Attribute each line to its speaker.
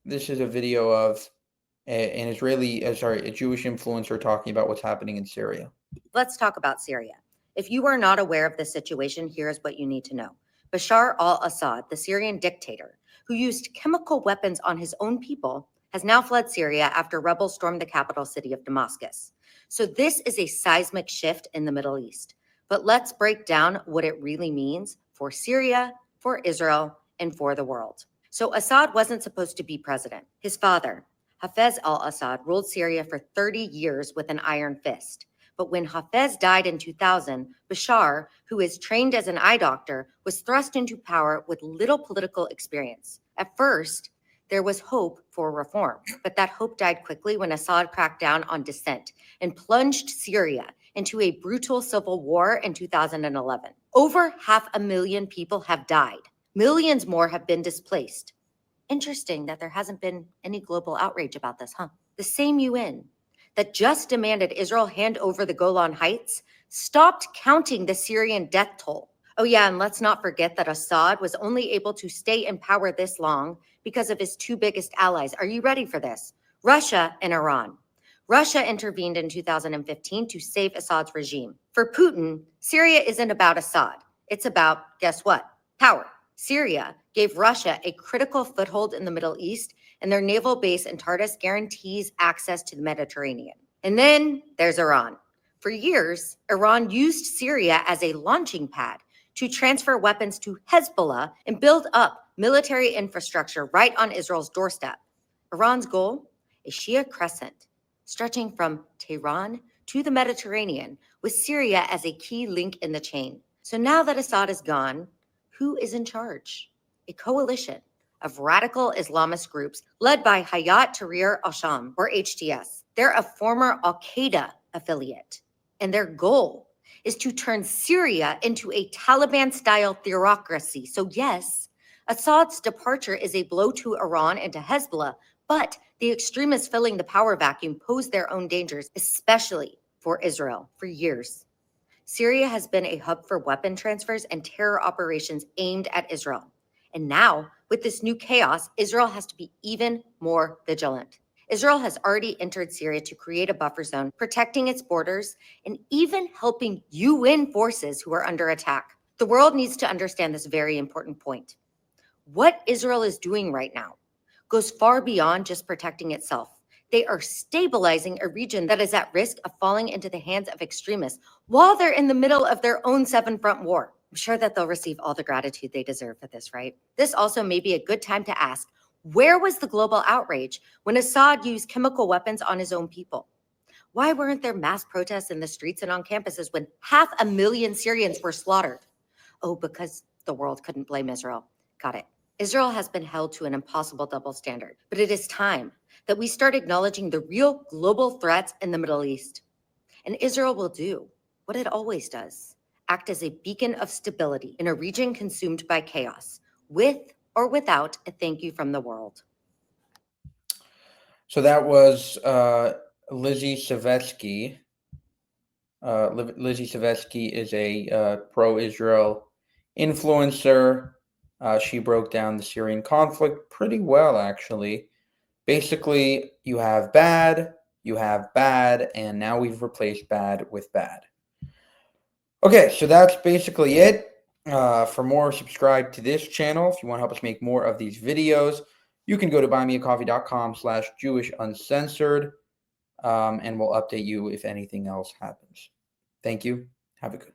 Speaker 1: this is a video of an a Jewish influencer talking about what's happening in Syria.
Speaker 2: Let's talk about Syria. If you are not aware of this situation, here's what you need to know. Bashar al-Assad, the Syrian dictator, who used chemical weapons on his own people, has now fled Syria after rebels stormed the capital city of Damascus. So this is a seismic shift in the Middle East. But let's break down what it really means for Syria, for Israel, and for the world. So Assad wasn't supposed to be president. His father, Hafez al-Assad, ruled Syria for 30 years with an iron fist. But when Hafez died in 2000, Bashar, who is trained as an eye doctor, was thrust into power with little political experience. At first, there was hope for reform, but that hope died quickly when Assad cracked down on dissent and plunged Syria into a brutal civil war in 2011. Over 500,000 people have died. Millions more have been displaced. Interesting that there hasn't been any global outrage about this, huh? The same UN that just demanded Israel hand over the Golan Heights stopped counting the Syrian death toll. Oh yeah, and let's not forget that Assad was only able to stay in power this long because of his two biggest allies. Are you ready for this? Russia and Iran. Russia intervened in 2015 to save Assad's regime. For Putin, Syria isn't about Assad. It's about, guess what? Power. Syria gave Russia a critical foothold in the Middle East, and their naval base in Tartus guarantees access to the Mediterranean. And then there's Iran. For years, Iran used Syria as a launching pad to transfer weapons to Hezbollah and build up military infrastructure right on Israel's doorstep. Iran's goal? A Shia crescent stretching from Tehran to the Mediterranean, with Syria as a key link in the chain. So now that Assad is gone, who is in charge? A coalition of radical Islamist groups led by Hayat Tahrir al-Sham, or HTS. They're a former Al-Qaeda affiliate, and their goal is to turn Syria into a Taliban-style theocracy. So yes, Assad's departure is a blow to Iran and to Hezbollah, but the extremists filling the power vacuum pose their own dangers, especially for Israel. For years, Syria has been a hub for weapon transfers and terror operations aimed at Israel. And now, with this new chaos, Israel has to be even more vigilant. Israel has already entered Syria to create a buffer zone, protecting its borders, and even helping UN forces who are under attack. The world needs to understand this very important point. What Israel is doing right now goes far beyond just protecting itself. They are stabilizing a region that is at risk of falling into the hands of extremists while they're in the middle of their own seven-front war. I'm sure that they'll receive all the gratitude they deserve for this, right? This also may be a good time to ask, where was the global outrage when Assad used chemical weapons on his own people? Why weren't there mass protests in the streets and on campuses when 500,000 Syrians were slaughtered? Oh, because the world couldn't blame Israel. Got it. Israel has been held to an impossible double standard, but it is time that we start acknowledging the real global threats in the Middle East. And Israel will do what it always does, act as a beacon of stability in a region consumed by chaos, with or without a thank you from the world.
Speaker 1: So that was Lizzie Savetsky. Lizzie Savetsky is a pro-Israel influencer. She broke down the Syrian conflict pretty well, actually. Basically, you have bad, and now we've replaced bad with bad. Okay, so that's basically it. For more, subscribe to this channel. If you want to help us make more of these videos, you can go to buymeacoffee.com/JewishUncensored, and we'll update you if anything else happens. Thank you. Have a good one.